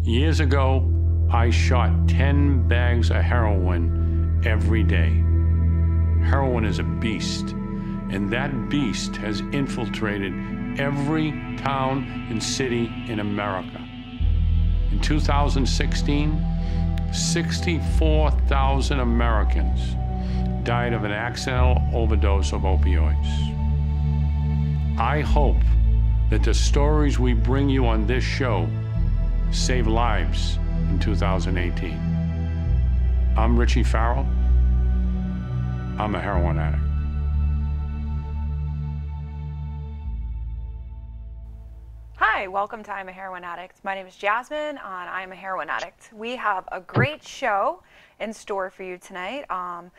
Years ago, I shot 10 bags of heroin every day. Heroin is a beast, and that beast has infiltrated every town and city in America. In 2016, 64,000 Americans died of an accidental overdose of opioids. I hope that the stories we bring you on this show save lives in 2018. I'm Ritchie Farrell. I'm a heroin addict. Hi, welcome to I'm a Heroin Addict. My name is Jasmine and I'm a heroin addict. We have a great show in store for you tonight. I'm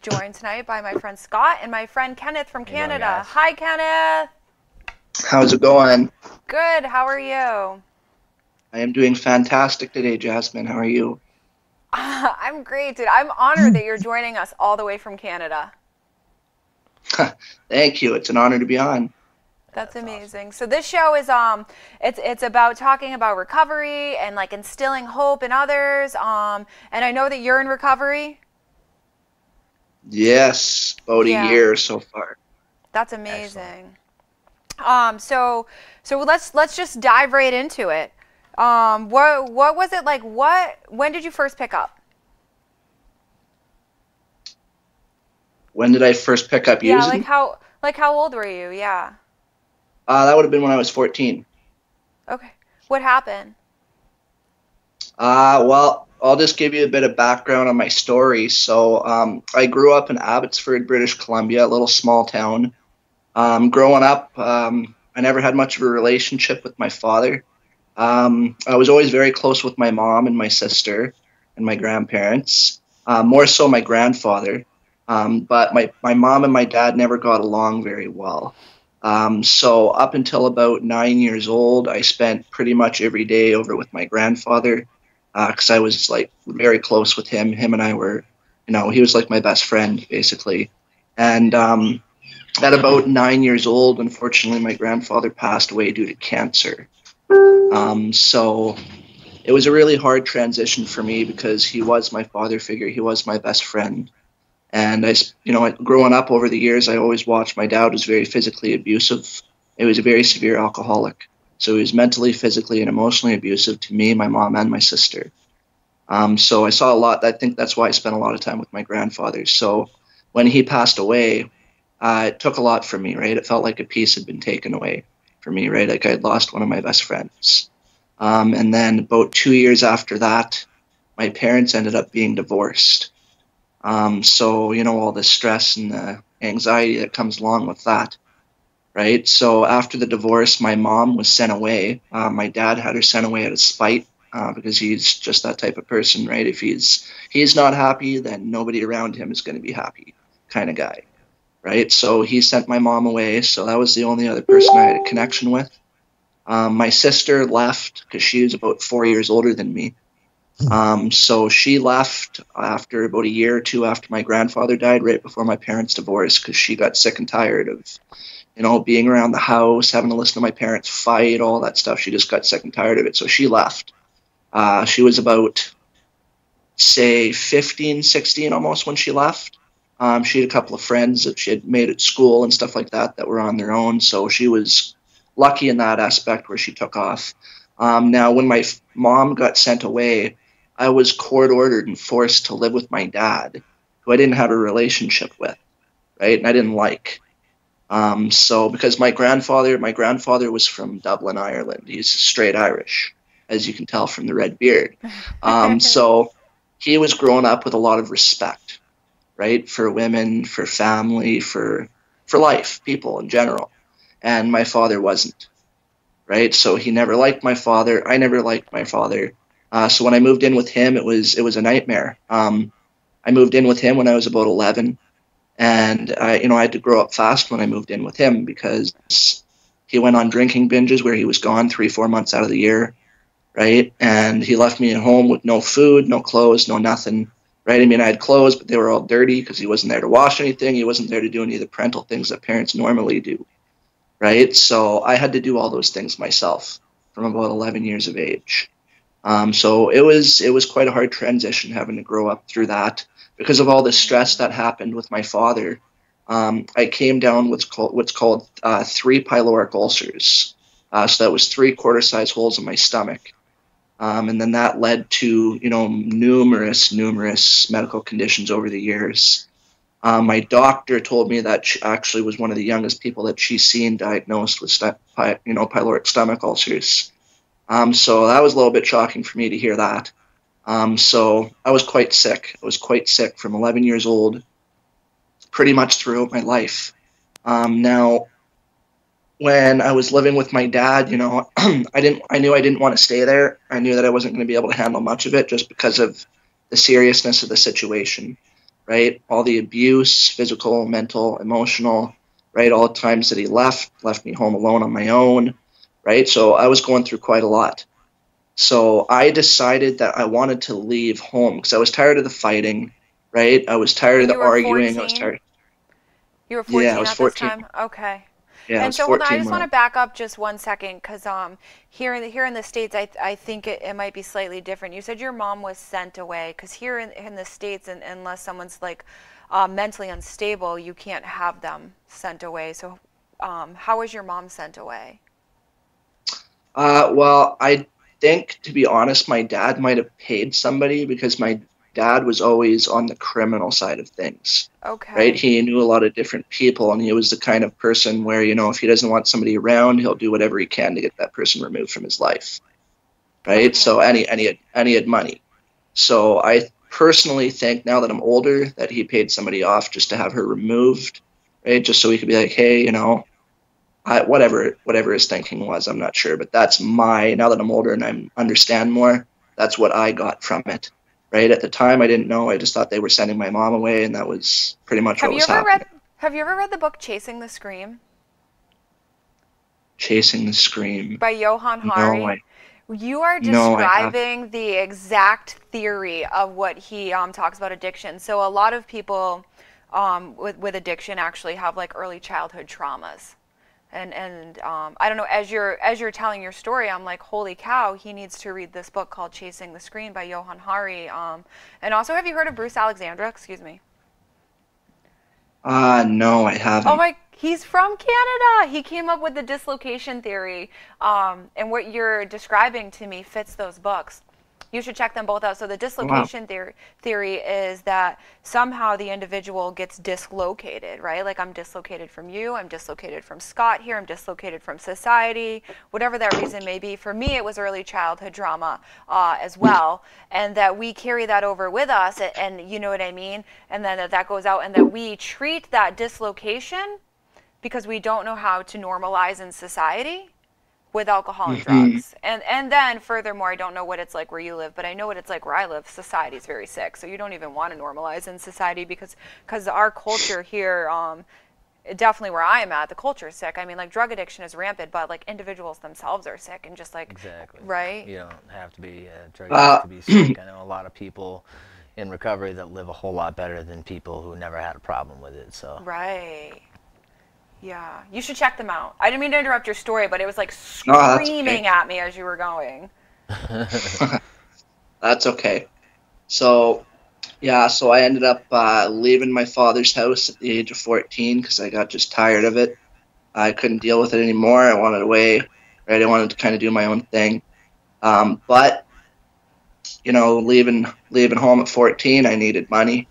joined tonight by my friend Scott and my friend Kenneth from Canada. Hi, Kenneth. How's it going? Good. How are you? I am doing fantastic today, Jasmine. How are you? I'm great, dude. I'm honored that you're joining us all the way from Canada. Thank you. It's an honor to be on. That's amazing. Awesome. So this show is it's about talking about recovery and like instilling hope in others. And I know that you're in recovery. Yes, about a year so far. That's amazing. Excellent. So let's just dive right into it. What was it like? When did you first pick up? When did I first pick up using? Yeah, like how old were you? Yeah. That would have been when I was 14. Okay. What happened? Well, I'll just give you a bit of background on my story. So, I grew up in Abbotsford, British Columbia, a little small town. Growing up, I never had much of a relationship with my father. I was always very close with my mom and my sister and my grandparents, more so my grandfather. But my mom and my dad never got along very well. So up until about 9 years old, I spent pretty much every day over with my grandfather, because I was like very close with him. Him and I were, he was like my best friend basically. And at about 9 years old, unfortunately, my grandfather passed away due to cancer. So it was a really hard transition for me because he was my father figure. He was my best friend. And growing up over the years, I always watched my dad was very physically abusive. He was a very severe alcoholic. So he was mentally, physically, and emotionally abusive to me, my mom, and my sister. So I saw a lot. I think that's why I spent a lot of time with my grandfather. So when he passed away, it took a lot from me, right? It felt like a piece had been taken away from me, right? Like I had lost one of my best friends. And then about 2 years after that, my parents ended up being divorced. So, all the stress and the anxiety that comes along with that, right? So after the divorce, my mom was sent away. My dad had her sent away out of spite, because he's just that type of person, right? If he's not happy, then nobody around him is going to be happy kind of guy, right? So he sent my mom away. So that was the only other person I had a connection with. My sister left because she was about 4 years older than me. So she left after about a year or two after my grandfather died, right before my parents divorced, because she got sick and tired of, being around the house, having to listen to my parents fight, all that stuff. She just got sick and tired of it. So she left. She was about, say, 15, 16 almost when she left. She had a couple of friends that she had made at school and stuff like that were on their own. So she was lucky in that aspect where she took off. Now, when my mom got sent away, I was court-ordered and forced to live with my dad, who I didn't have a relationship with, right? And I didn't like. So because my grandfather was from Dublin, Ireland. He's straight Irish, as you can tell from the red beard. So he was growing up with a lot of respect, right? For women, for family, for life, people in general. And my father wasn't, right? So he never liked my father. I never liked my father. So when I moved in with him, it was a nightmare. I moved in with him when I was about 11, and I had to grow up fast when I moved in with him because he went on drinking binges where he was gone 3-4 months out of the year, right? And he left me at home with no food, no clothes, no nothing, right? I mean, I had clothes, but they were all dirty because he wasn't there to wash anything. He wasn't there to do any of the parental things that parents normally do, right? So I had to do all those things myself from about 11 years of age. So it was quite a hard transition having to grow up through that because of all the stress that happened with my father. I came down with what's called 3 pyloric ulcers. So that was 3 quarter-size holes in my stomach. And then that led to, numerous medical conditions over the years. My doctor told me that she actually was one of the youngest people that she's seen diagnosed with, pyloric stomach ulcers. So that was a little bit shocking for me to hear that. So I was quite sick. I was quite sick from 11 years old, pretty much throughout my life. Now, when I was living with my dad, I knew I didn't want to stay there. I knew that I wasn't going to be able to handle much of it just because of the seriousness of the situation, right? All the abuse, physical, mental, emotional, right? All the times that he left me home alone on my own, right? So I was going through quite a lot. So I decided that I wanted to leave home because I was tired of the fighting, right? I was tired of the arguing. 14? I was tired. You were 14 Yeah, I was at 14. this time? Okay. Yeah, I And was so hold on, I 14 just when want to back up just one second because here in the States, I think it might be slightly different. You said your mom was sent away because here in the States, unless someone's like mentally unstable, you can't have them sent away. So how was your mom sent away? Well, I think, to be honest, my dad might have paid somebody because my dad was always on the criminal side of things. Okay. Right? He knew a lot of different people, and he was the kind of person where, if he doesn't want somebody around, he'll do whatever he can to get that person removed from his life. Right? Okay. So and he had money. So I personally think now that I'm older that he paid somebody off just to have her removed, right? Just so he could be like, hey, whatever his thinking was, I'm not sure, but that's now that I'm older and I understand more, that's what I got from it. Right? At the time, I didn't know. I just thought they were sending my mom away, and that was pretty much what was happening. Have you ever read the book Chasing the Scream? Chasing the Scream. By Johann Hari? You are describing the exact theory of what he talks about addiction. So a lot of people with addiction actually have like early childhood traumas. And I don't know, as you're telling your story, I'm like, holy cow, he needs to read this book called Chasing the Scream by Johann Hari. And also, have you heard of Bruce Alexandra? Excuse me. No, I haven't. Oh my, he's from Canada. He came up with the dislocation theory. And what you're describing to me fits those books. You should check them both out. So the dislocation theory is that somehow the individual gets dislocated, right? Like I'm dislocated from you, I'm dislocated from Scott here, I'm dislocated from society, whatever that reason may be. For me, it was early childhood trauma as well, and that we carry that over with us, and you know what I mean? And then that goes out, and that we treat that dislocation because we don't know how to normalize in society with alcohol and drugs. And then furthermore, I don't know what it's like where you live, but I know what it's like where I live. Society's very sick, so you don't even want to normalize in society because our culture here, definitely where I am at, the culture is sick. I mean, like drug addiction is rampant, but like individuals themselves are sick and just like, exactly. Right? You don't have to be drug addict to be sick. I know a lot of people in recovery that live a whole lot better than people who never had a problem with it. So right. Yeah, you should check them out. I didn't mean to interrupt your story, but it was like screaming at me as you were going. That's okay. So, yeah, so I ended up leaving my father's house at the age of 14 because I got just tired of it. I couldn't deal with it anymore. I wanted away, right? I wanted to kind of do my own thing. But, leaving home at 14, I needed money.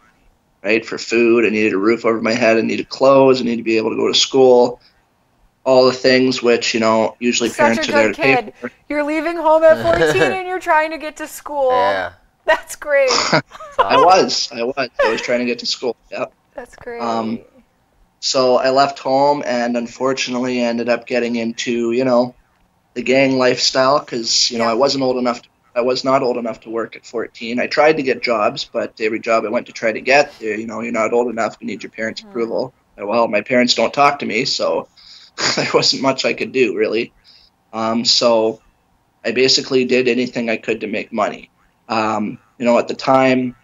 Right, for food, I needed a roof over my head, I needed clothes, I needed to be able to go to school, all the things which, usually parents are there to pay for. You're leaving home at 14 and you're trying to get to school. Yeah. That's great. I was trying to get to school, yep. That's great. So I left home and unfortunately ended up getting into, the gang lifestyle because, I was not old enough to work at 14. I tried to get jobs, but every job I went to try to get, you're not old enough. You need your parents' approval. Well, my parents don't talk to me, so there wasn't much I could do, really. So I basically did anything I could to make money. At the time,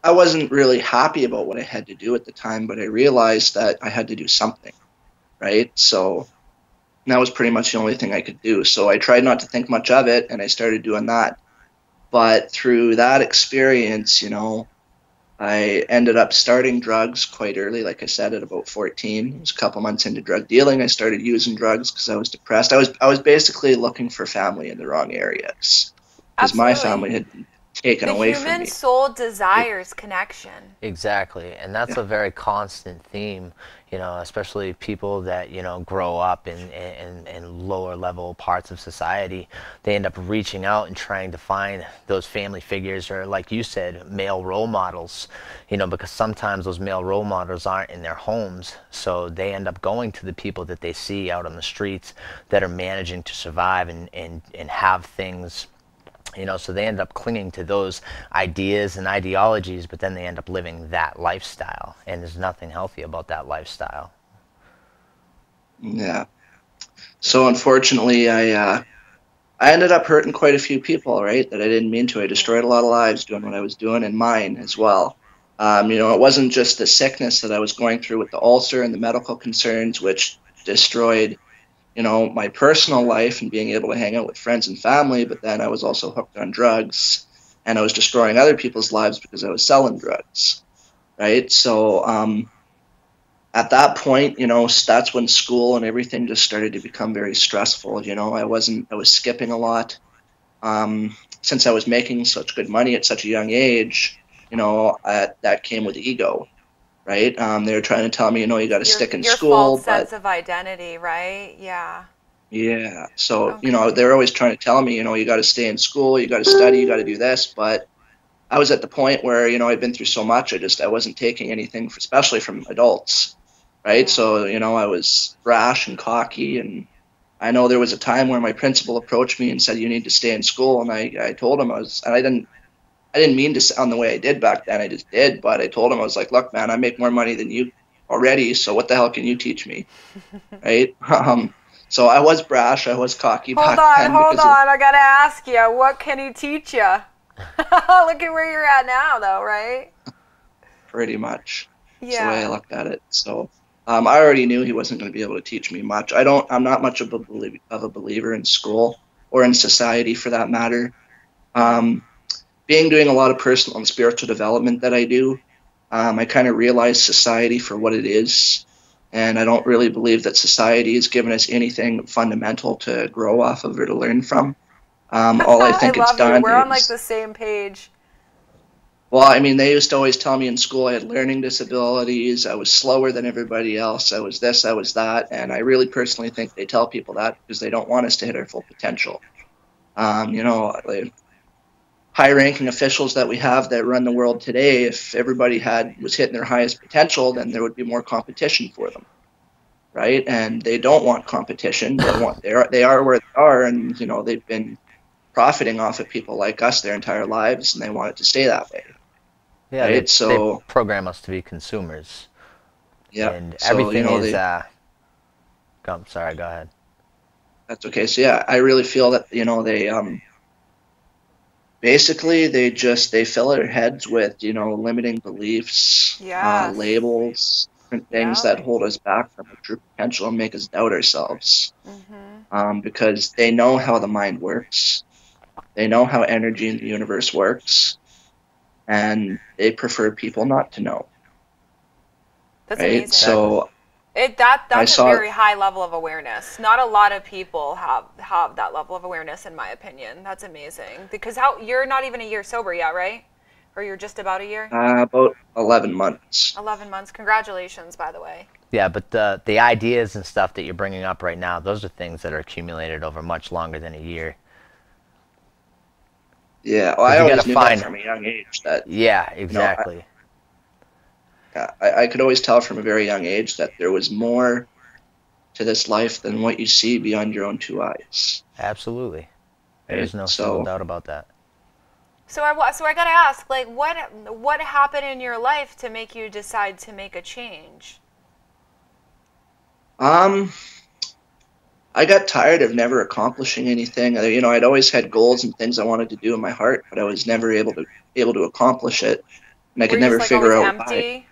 I wasn't really happy about what I had to do at the time, but I realized that I had to do something, right? So that was pretty much the only thing I could do. So I tried not to think much of it, and I started doing that. But through that experience, I ended up starting drugs quite early, like I said, at about 14. It was a couple months into drug dealing. I started using drugs because I was depressed. I was basically looking for family in the wrong areas because my family had been taken away from me. The human soul desires connection. Exactly, and that's a very constant theme, especially people that, grow up in lower level parts of society. They end up reaching out and trying to find those family figures, or like you said, male role models, because sometimes those male role models aren't in their homes, so they end up going to the people that they see out on the streets that are managing to survive and have things. So they end up clinging to those ideas and ideologies, but then they end up living that lifestyle, and there's nothing healthy about that lifestyle. Yeah. So unfortunately, I ended up hurting quite a few people, right, that I didn't mean to. I destroyed a lot of lives doing what I was doing, and mine as well. It wasn't just the sickness that I was going through with the ulcer and the medical concerns, which destroyed my personal life and being able to hang out with friends and family, but then I was also hooked on drugs, and I was destroying other people's lives because I was selling drugs, right? So at that point, that's when school and everything just started to become very stressful. I was skipping a lot. Since I was making such good money at such a young age, that came with ego. Right? They were trying to tell me, you got to stick in school. Your false sense of identity, right? Yeah. Yeah. So, they're always trying to tell me, you got to stay in school, you got to study, you got to do this. But I was at the point where, I'd been through so much, I wasn't taking anything, especially from adults. Right? Yeah. So, I was brash and cocky. And I know there was a time where my principal approached me and said, you need to stay in school. And I told him I didn't mean to sound the way I did back then. I just did. But I told him, I was like, look, man, I make more money than you already. So what the hell can you teach me? Right? So I was brash. I was cocky back then. Hold on. I got to ask you, what can he teach you? Look at where you're at now, though, right? Pretty much. Yeah. That's the way I looked at it. So I already knew he wasn't going to be able to teach me much. I'm not much of a believer in school or in society for that matter. Doing a lot of personal and spiritual development that I do, I kind of realize society for what it is, and I don't really believe that society has given us anything fundamental to grow off of or to learn from. All I think it's done. We're on like the same page. Well, they used to always tell me in school I had learning disabilities, I was slower than everybody else, I was this, I was that, and I really personally think they tell people that because they don't want us to hit our full potential. High-ranking officials that we have that run the world today, if everybody was hitting their highest potential, then there would be more competition for them, right? And they don't want competition. They are where they are, and they've been profiting off of people like us their entire lives, and they want it to stay that way. Yeah, right? they program us to be consumers. Yeah, and everything is. Sorry, go ahead. That's okay. So yeah, I really feel that they basically, they fill their heads with, limiting beliefs, labels, different things that hold us back from our true potential and make us doubt ourselves. Mm-hmm. Because they know how the mind works. They know how energy in the universe works. And they prefer people not to know. That's amazing. So that's a very high level of awareness. Not a lot of people have that level of awareness, in my opinion. That's amazing. Because you're not even a year sober yet, right? Or you're just about a year? About 11 months. 11 months. Congratulations, by the way. Yeah, but the ideas and stuff that you're bringing up right now, those are things that are accumulated over much longer than a year. Yeah, well, I always knew that from a young age. Yeah, exactly. I could always tell from a very young age that there was more to this life than what you see beyond your own two eyes. Absolutely. There's no single doubt about that. So I got to ask, like, what happened in your life to make you decide to make a change? I got tired of never accomplishing anything. I'd always had goals and things I wanted to do in my heart, but I was never able to accomplish it, and I could never figure out why.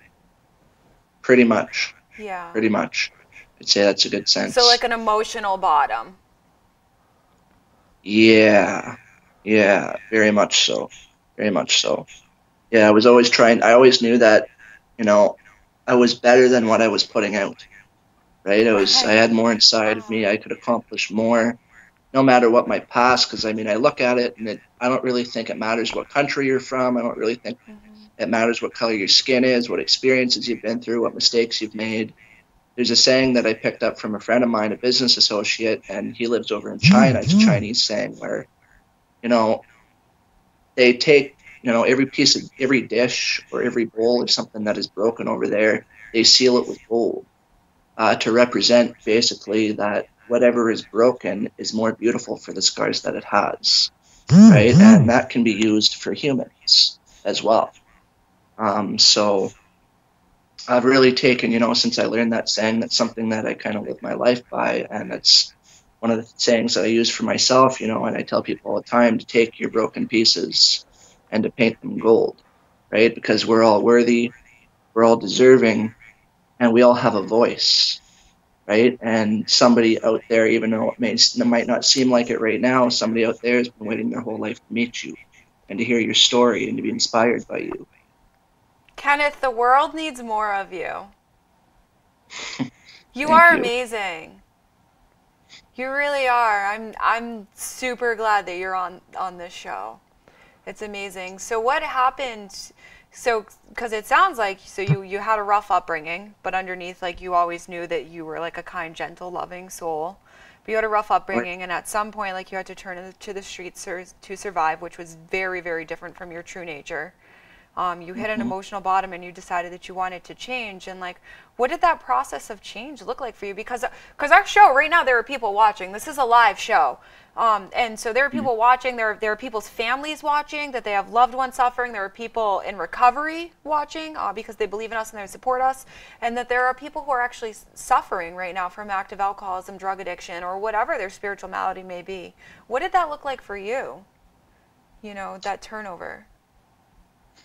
Pretty much. Yeah. Pretty much. I'd say that's a good sense. So like an emotional bottom. Yeah. Yeah, very much so. Very much so. Yeah, I was always trying, I always knew that, you know, I was better than what I was putting out, right? I Right. had more inside of me. I could accomplish more no matter what my past, because I mean, I look at it and I don't really think it matters what country you're from. I don't really think Mhm. it matters what color your skin is, what experiences you've been through, what mistakes you've made. There's a saying that I picked up from a friend of mine, a business associate, and he lives over in China. It's a Chinese saying where, you know, they take, every piece of every dish or every bowl or something that is broken over there, they seal it with gold to represent basically that whatever is broken is more beautiful for the scars that it has, right? And that can be used for humans as well. So I've really taken, since I learned that saying, that's something that I kind of live my life by. And it's one of the sayings that I use for myself, and I tell people all the time to take your broken pieces and to paint them gold, right? Because we're all worthy, we're all deserving, and we all have a voice, right? And somebody out there, even though it might not seem like it right now, somebody out there has been waiting their whole life to meet you and to hear your story and to be inspired by you. Kenneth, the world needs more of you. You Thank are you. amazing. You really are. I'm super glad that you're on this show. It's amazing. So what happened? So because it sounds like you had a rough upbringing, but underneath like you always knew that you were like a kind, gentle, loving soul. But you had a rough upbringing, and at some point like you had to turn to the streets to survive, which was very, very different from your true nature. You hit an Mm-hmm. emotional bottom and you decided that you wanted to change. And like, what did that process of change look like for you? Because our show right now, there are people watching. This is a live show. And so there are people watching. There are people's families watching, that they have loved ones suffering. There are people in recovery watching because they believe in us and they support us. And that there are people who are actually suffering right now from active alcoholism, drug addiction, or whatever their spiritual malady may be. What did that look like for you? That turnover.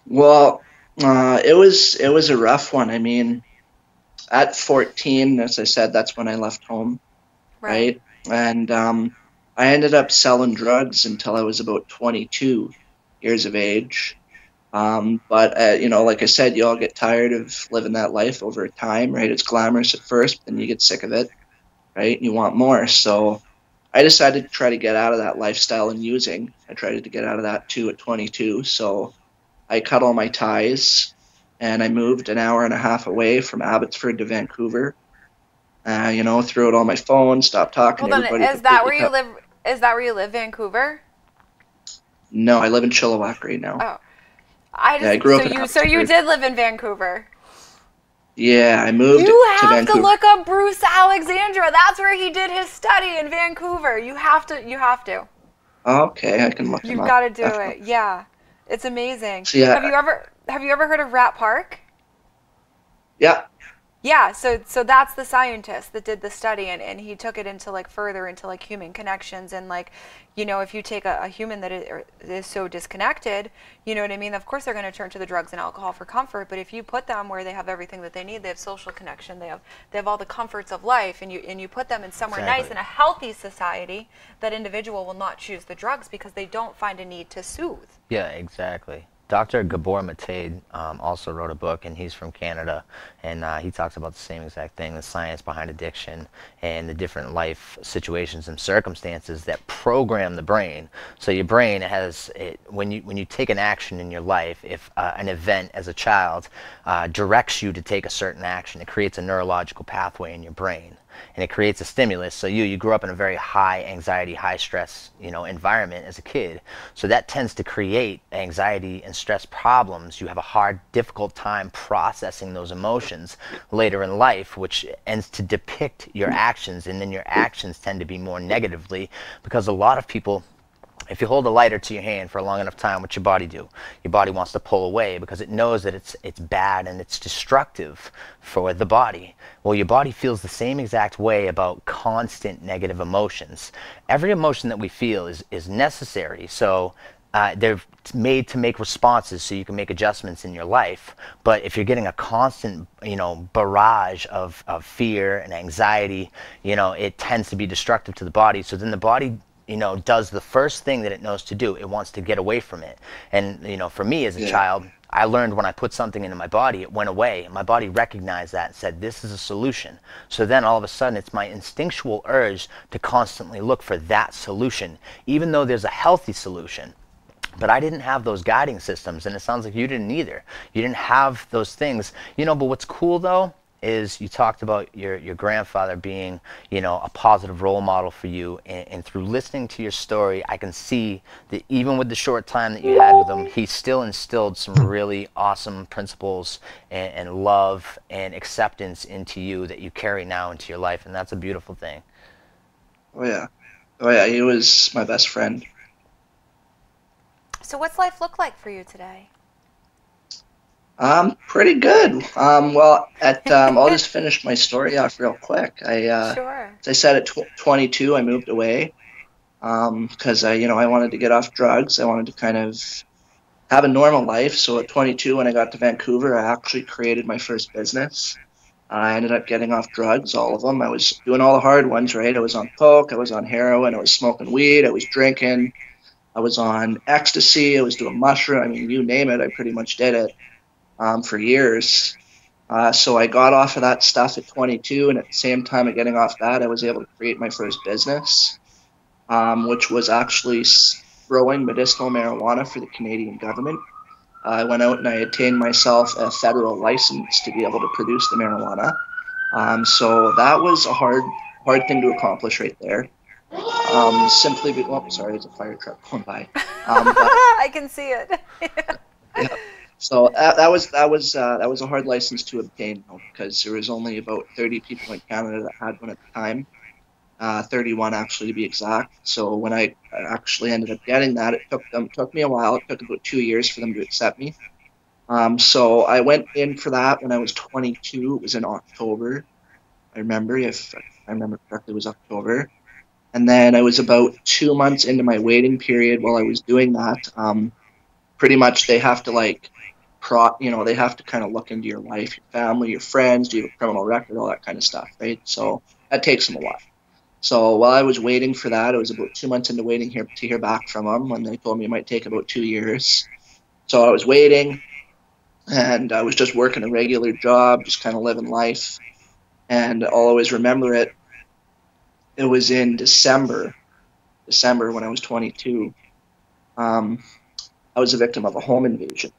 Well, it was a rough one. I mean, at 14, as I said, that's when I left home, Right. right? And I ended up selling drugs until I was about 22 years of age. But like I said, you all get tired of living that life over time, right? It's glamorous at first, but then you get sick of it, right? And you want more. So I decided to try to get out of that lifestyle and using. I tried to get out of that too at 22. So I cut all my ties and I moved an hour and a half away from Abbotsford to Vancouver. Threw out all my phone, stopped talking Well, to then, everybody, completely cut. Is that where you live, Vancouver? No, I live in Chilliwack right now. Oh, Yeah, I grew up in so you Abbotsford. did live in Vancouver. Yeah, I moved You to have to Vancouver. look up Bruce Alexandra. That's where he did his study in Vancouver. You have to. You have to. Okay, I can look them You've up. got to do it. Definitely. Yeah, it's amazing. So yeah, Have you ever heard of Rat Park? yeah, Yeah, so that's the scientist that did the study, and he took it into like further into like human connections, and like, if you take a human that is so disconnected, you know what I mean? Of course they're going to turn to the drugs and alcohol for comfort, but if you put them where they have everything that they need, they have social connection, they have all the comforts of life, and you put them in somewhere nice Exactly. in a healthy society, that individual will not choose the drugs because they don't find a need to soothe. Yeah, exactly. Dr. Gabor Mate also wrote a book, and he's from Canada, and he talks about the same exact thing, the science behind addiction and the different life situations and circumstances that program the brain. So your brain has, when you take an action in your life, if an event as a child directs you to take a certain action, it creates a neurological pathway in your brain. And it creates a stimulus. So you grew up in a very high anxiety, high stress, environment as a kid. So that tends to create anxiety and stress problems. You have a hard, difficult time processing those emotions later in life, which ends to depict your actions, and then your actions tend to be more negatively, because a lot of people, if you hold a lighter to your hand for a long enough time, what your body do? Your body wants to pull away because it knows that it's bad and it's destructive for the body. Well, your body feels the same exact way about constant negative emotions. Every emotion that we feel is necessary. So they're made to make responses so you can make adjustments in your life. But if you're getting a constant, barrage of fear and anxiety, it tends to be destructive to the body. So then the body does the first thing that it knows to do. It wants to get away from it. And, for me as a child, I learned when I put something into my body, it went away. And my body recognized that and said, this is a solution. So then all of a sudden, it's my instinctual urge to constantly look for that solution, even though there's a healthy solution. But I didn't have those guiding systems, and it sounds like you didn't either. You didn't have those things. But what's cool, though, is you talked about your grandfather being, a positive role model for you. And through listening to your story, I can see that even with the short time that you had with him, he still instilled some really awesome principles and love and acceptance into you that you carry now into your life. And that's a beautiful thing. Oh, yeah. He was my best friend. So what's life look like for you today? Pretty good. I'll just finish my story off real quick. Sure. As I said, at 22, I moved away because I wanted to get off drugs. I wanted to kind of have a normal life. So at 22, when I got to Vancouver, I actually created my first business. I ended up getting off drugs, all of them. I was doing all the hard ones, right? I was on coke, I was on heroin, I was smoking weed, I was drinking, I was on ecstasy, I was doing mushroom. I mean, you name it, I pretty much did it for years. So I got off of that stuff at 22, and at the same time of getting off that, I was able to create my first business, which was actually growing medicinal marijuana for the Canadian government. I went out and I obtained myself a federal license to be able to produce the marijuana. So that was a hard thing to accomplish right there. Simply, sorry, there's a fire truck going by. I can see it. Yeah. So that was a hard license to obtain, because there was only about 30 people in Canada that had one at the time. 31 actually, to be exact. So when I actually ended up getting that, it took me a while. It took about 2 years for them to accept me. So I went in for that when I was 22. It was in October. I remember, if I remember correctly, it was October. And then I was about 2 months into my waiting period while I was doing that. Pretty much they have to they have to kind of look into your life, your family, your friends, do you have a criminal record, all that kind of stuff, right? So that takes them a while. So while I was waiting for that, it was about 2 months into waiting to hear back from them, when they told me it might take about 2 years. So I was waiting, and I was just working a regular job, just kind of living life. And I'll always remember it. It was in December when I was 22. I was a victim of a home invasion.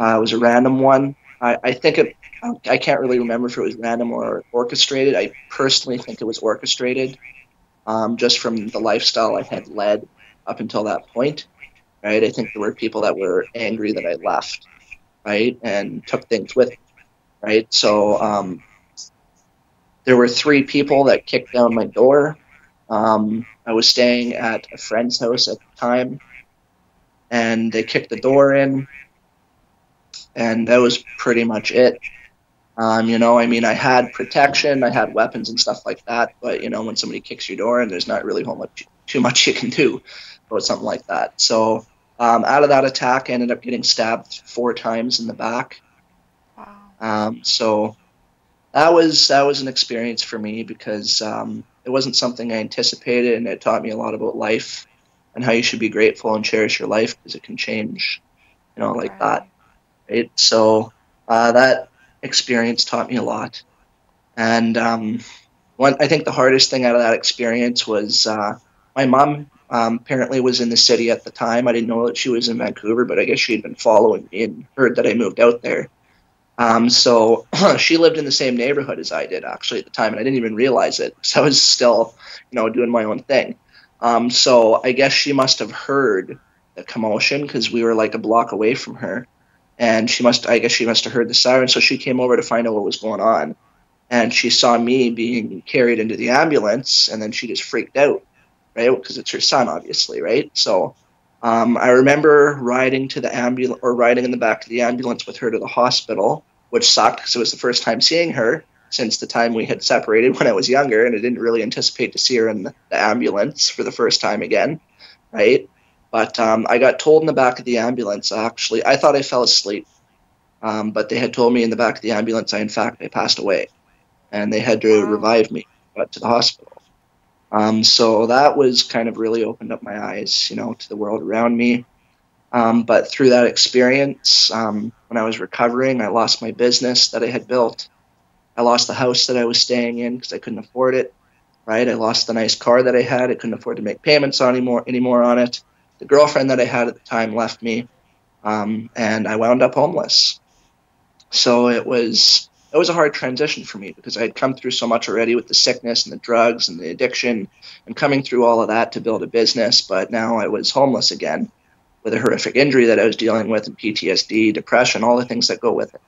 It was a random one. I can't really remember if it was random or orchestrated. I personally think it was orchestrated, just from the lifestyle I had led up until that point, right? I think there were people that were angry that I left, right, and took things with me, right? So there were 3 people that kicked down my door. I was staying at a friend's house at the time, and they kicked the door in, and that was pretty much it. I had protection, I had weapons and stuff like that, but when somebody kicks your door and there's not really too much you can do about something like that. So out of that attack, I ended up getting stabbed 4 times in the back. Wow. So that was an experience for me, because it wasn't something I anticipated, and it taught me a lot about life and how you should be grateful and cherish your life, because it can change, like that. Right? So that experience taught me a lot. And I think the hardest thing out of that experience was my mom apparently was in the city at the time. I didn't know that she was in Vancouver, but I guess she had been following me and heard that I moved out there. So she lived in the same neighborhood as I did, actually, at the time, and I didn't even realize it, because I was still, doing my own thing. So I guess she must have heard the commotion, because we were like a block away from her. And I guess she must have heard the siren, so she came over to find out what was going on. And she saw me being carried into the ambulance, and then she just freaked out, right? Because it's her son, obviously, right? So I remember riding in the back of the ambulance with her to the hospital, which sucked, because it was the first time seeing her since the time we had separated when I was younger, and I didn't really anticipate to see her in the ambulance for the first time again, right? But I got told in the back of the ambulance, actually, I thought I fell asleep. But they had told me in the back of the ambulance, I passed away. And they had to revive me to the hospital. So that was kind of really opened up my eyes, to the world around me. But through that experience, when I was recovering, I lost my business that I had built. I lost the house that I was staying in because I couldn't afford it. Right? I lost the nice car that I had. I couldn't afford to make payments anymore on it. The girlfriend that I had at the time left me, and I wound up homeless. So it was a hard transition for me because I had come through so much already with the sickness and the drugs and the addiction and coming through all of that to build a business. But now I was homeless again with a horrific injury that I was dealing with, and PTSD, depression, all the things that go with it.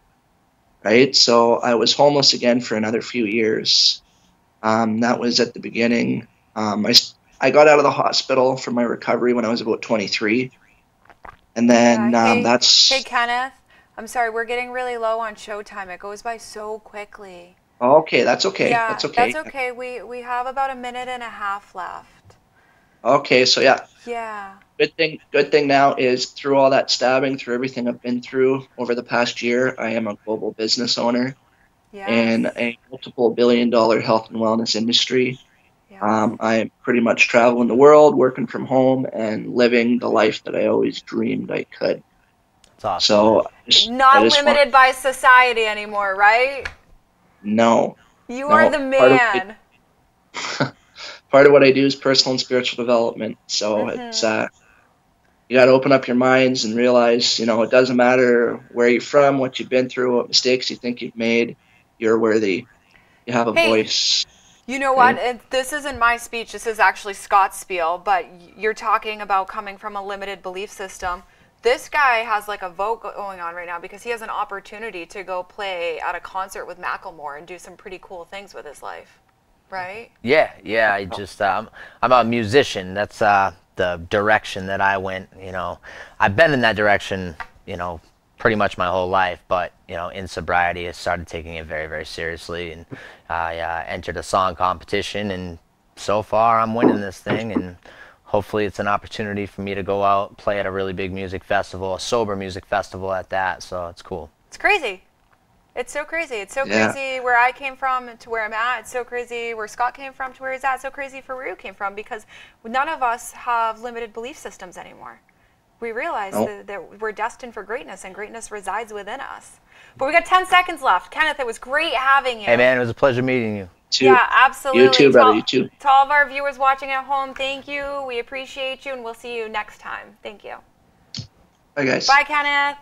Right? So I was homeless again for another few years. That was at the beginning. I got out of the hospital from my recovery when I was about 23. And then Yeah. Hey, that's Kenneth. I'm sorry, we're getting really low on showtime. It goes by so quickly. okay. That's okay. Yeah, That's that's okay. okay. We have about a minute and a half left. Okay. So yeah, Yeah. good thing now is through all that stabbing, through everything I've been through over the past year, I am a global business owner Yes. in a multiple billion-dollar health and wellness industry. Yes. I'm pretty much traveling the world, working from home, and living the life that I always dreamed I could. It's awesome, man. So I Not just want limited by society anymore, right? no, You are no. the man. Part of what I do is personal and spiritual development. So it's Mm-hmm. you got to open up your minds and realize, it doesn't matter where you're from, what you've been through, what mistakes you think you've made. You're worthy. You have a Hey, voice, you know what? right? This isn't my speech. This is actually Scott's spiel, but you're talking about coming from a limited belief system. This guy has like a vote going on right now because he has an opportunity to go play at a concert with Macklemore and do some pretty cool things with his life, right? Yeah, yeah. I'm a musician. That's the direction that I went. I've been in that direction, pretty much my whole life. But in sobriety, I started taking it very, very seriously, and I entered a song competition, and so far I'm winning this thing, and hopefully it's an opportunity for me to go out, play at a really big music festival, a sober music festival at that. So it's cool. It's crazy. It's so crazy. It's so Yeah. crazy where I came from to where I'm at. It's so crazy where Scott came from to where he's at. It's so crazy for where you came from because none of us have limited belief systems anymore. We realize No. that we're destined for greatness and greatness resides within us. But we got 10 seconds left. Kenneth, it was great having you. Hey, man, it was a pleasure meeting you. Yeah, absolutely. You too, brother. You too. To all of our viewers watching at home, thank you. We appreciate you, and we'll see you next time. Thank you. Bye, guys. Bye, Kenneth.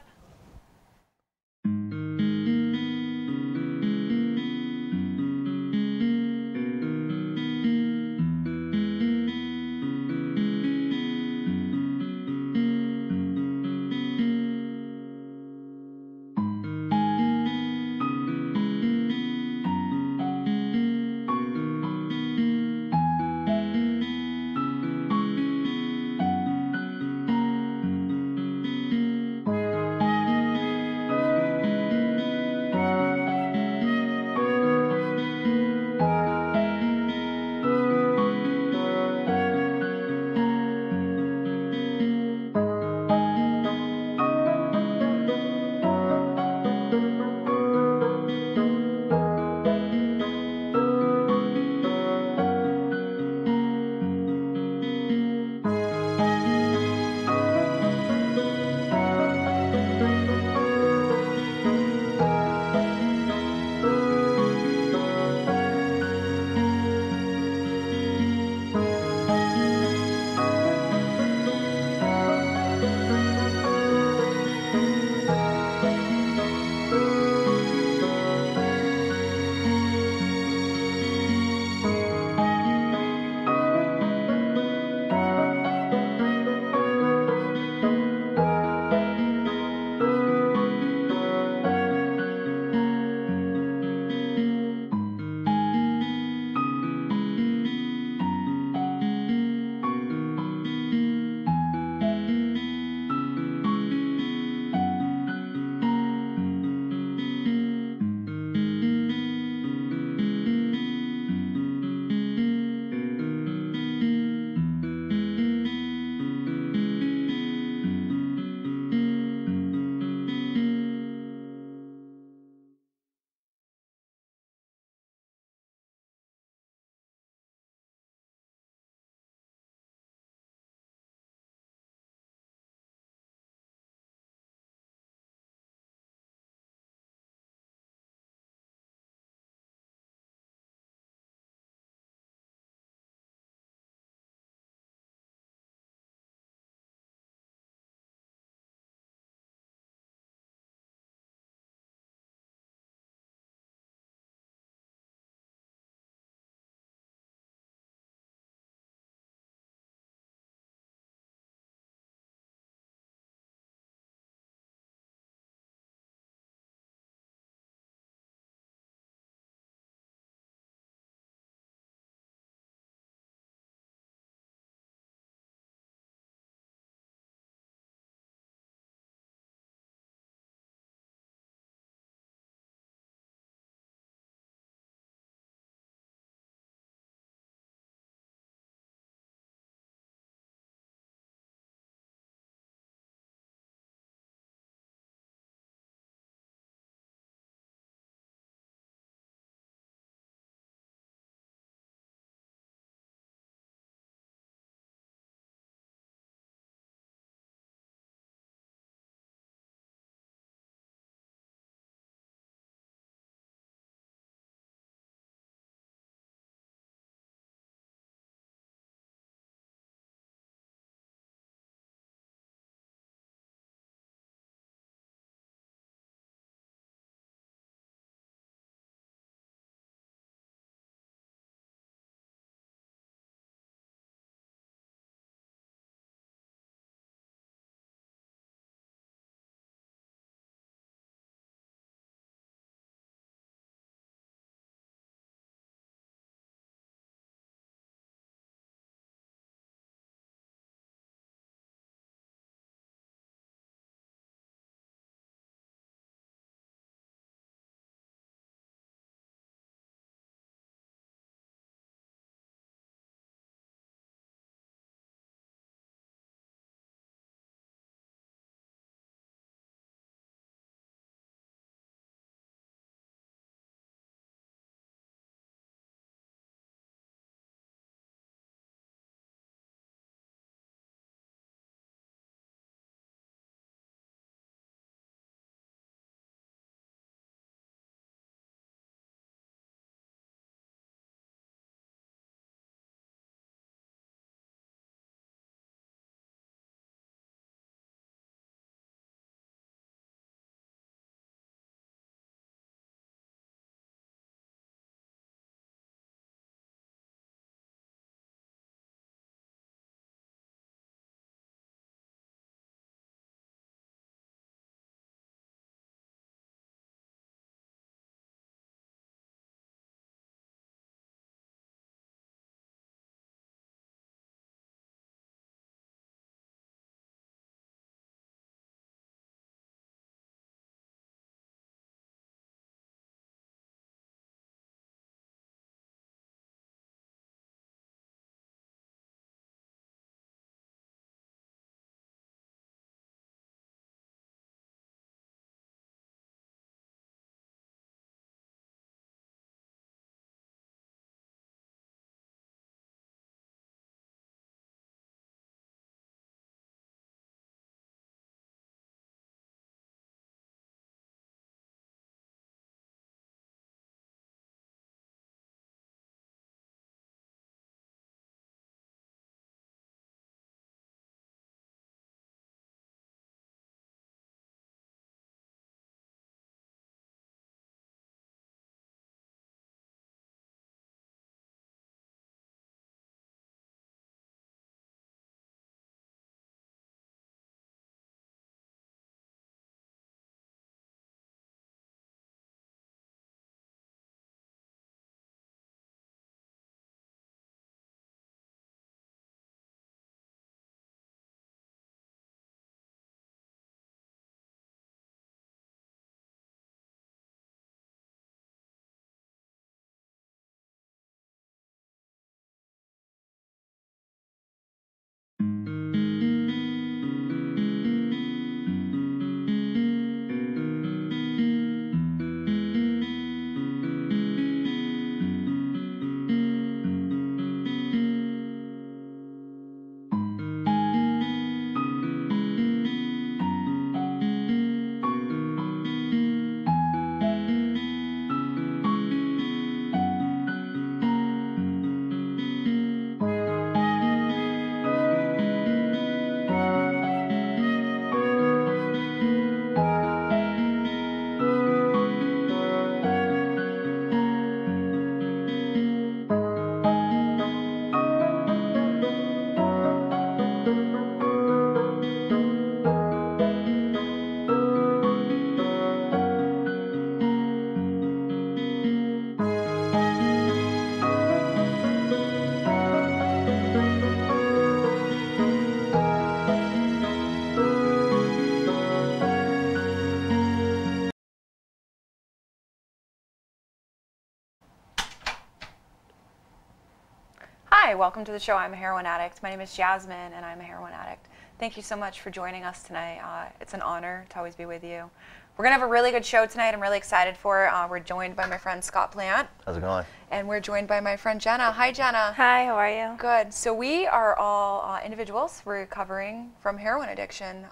Hi, welcome to the show. I'm a heroin addict. My name is Jasmine, and I'm a heroin addict. Thank you so much for joining us tonight. It's an honor to always be with you. We're going to have a really good show tonight. I'm really excited for it. We're joined by my friend Scott Plant. How's it going? And we're joined by my friend Jenna. Hi, Jenna. Hi, how are you? Good. So we are all individuals recovering from heroin addiction.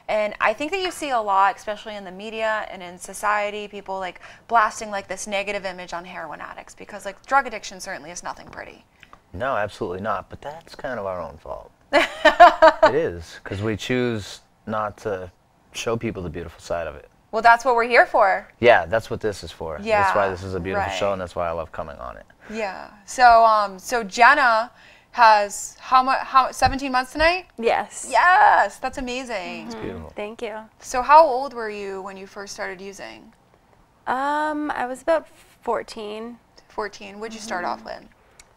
And I think that you see a lot, especially in the media and in society, people like blasting like this negative image on heroin addicts because like drug addiction certainly is nothing pretty. No, absolutely not. But that's kind of our own fault. It is, because we choose not to show people the beautiful side of it. Well, that's what we're here for. Yeah, that's what this is for. Yeah, that's why this is a beautiful right. show, and that's why I love coming on it. Yeah. So, so Jenna has how 17 months tonight? Yes. Yes, that's amazing. It's beautiful. Thank you. So, how old were you when you first started using? I was about 14. 14. What'd you start off with?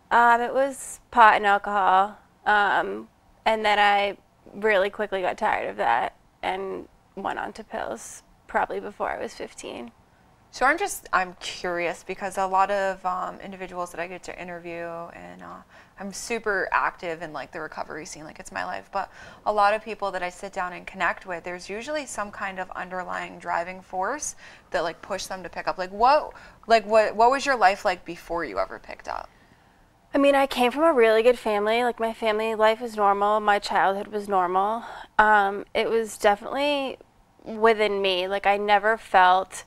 It was pot and alcohol. And then I really quickly got tired of that and went on to pills probably before I was 15. So I'm curious because a lot of individuals that I get to interview, and I'm super active in like the recovery scene, like it's my life, but a lot of people that I sit down and connect with, there's usually some kind of underlying driving force that like pushed them to pick up. What was your life like before you ever picked up? I mean, I came from a really good family. Like my family life was normal. My childhood was normal. It was definitely within me. Like I never felt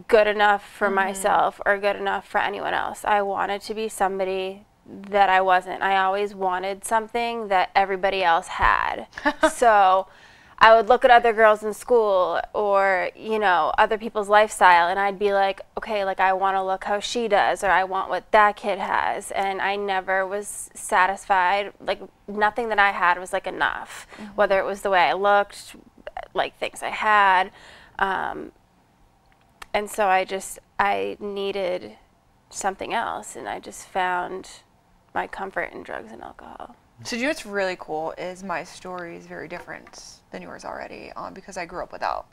good enough for myself or good enough for anyone else. I wanted to be somebody that I wasn't. I always wanted something that everybody else had. So I would look at other girls in school or, you know, other people's lifestyle, and I'd be like, okay, like I want to look how she does, or I want what that kid has. And I never was satisfied. Like nothing that I had was like enough, whether it was the way I looked, like things I had. And so I needed something else, and I just found my comfort in drugs and alcohol. So you know what's really cool is my story is very different than yours already because I grew up without.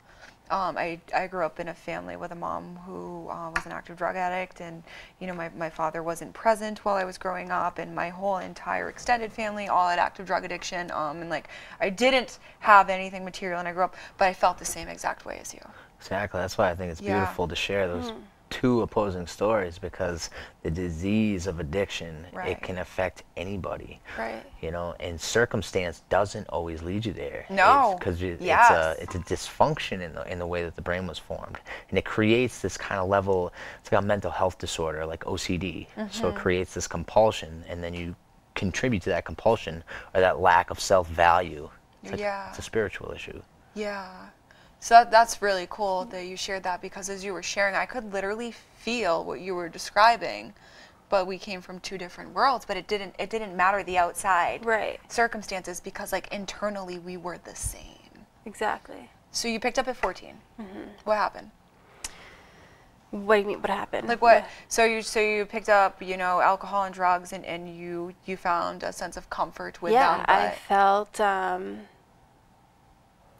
I grew up in a family with a mom who was an active drug addict, and you know my father wasn't present while I was growing up, and my whole entire extended family all had active drug addiction, and like I didn't have anything material when I grew up, but I felt the same exact way as you. Exactly. That's why I think it's beautiful to share those two opposing stories, because the disease of addiction, it can affect anybody. Right. You know, and circumstance doesn't always lead you there. No. Because it's a dysfunction in the way that the brain was formed, and it creates this kind of level. It's like a mental health disorder, like OCD. So it creates this compulsion, and then you contribute to that compulsion or that lack of self-value. It's a spiritual issue. Yeah. So that's really cool that you shared that, because as you were sharing, I could literally feel what you were describing, but we came from two different worlds, but it didn't matter the outside circumstances, because like internally we were the same. Exactly. So you picked up at 14. What happened? What do you mean, what happened? Like what? So you picked up, you know, alcohol and drugs, and you found a sense of comfort with them. Yeah, I felt,